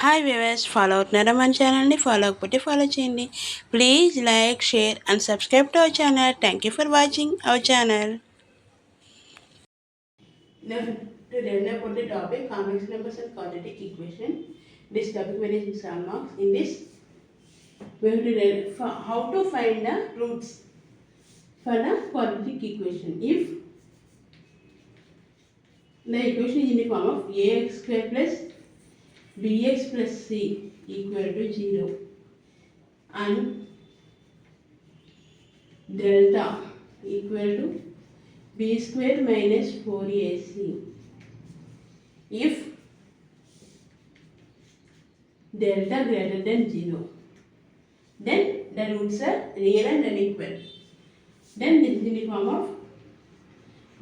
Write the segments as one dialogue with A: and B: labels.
A: Hi viewers, follow అవుతున్నారా మన ఛానల్ని? ఫాలో అవ్వకపోతే ఫాలో చేయండి. Please like, share and subscribe to our channel. Thank you for watching our channel. Now, to learn about the topic complex numbers and quadratic equation, this topic very some marks. In this, we have to learn how to find the roots for the quadratic equation. If the equation is in the form of ax square plus bx plus c equal to 0 and delta equal to b square minus 4ac. If delta greater than 0, then the roots are real and unequal. Then this is in the form of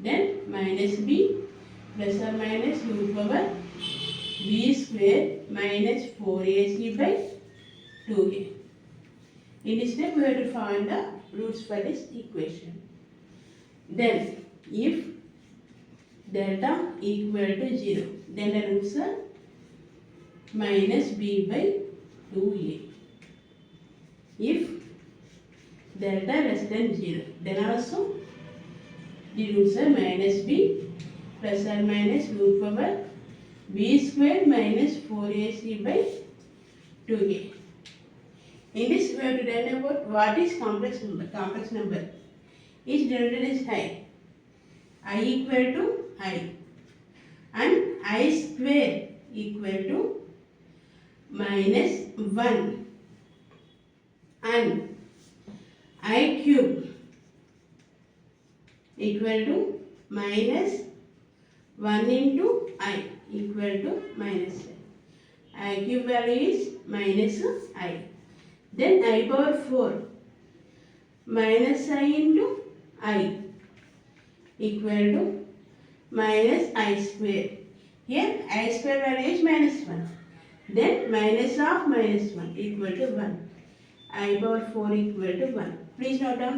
A: then minus b plus or minus root power b square minus 4ac by 2a. In this step we have to find the roots for this equation. Then if delta equal to 0, then the roots are minus b by 2a. If delta less than 0, then also the roots are minus b plus or minus root power b square minus 4ac by 2a. In this we have to learn about what is complex number. Complex number is denoted as I equal to I and I square equal to minus 1 and I cube equal to minus 1 into I equal to minus I cube value is minus I. Then I power 4 minus I into I equal to minus I square. Here I square value is minus 1. Then minus of minus 1 equal to 1. I power 4 equal to 1. Please note down.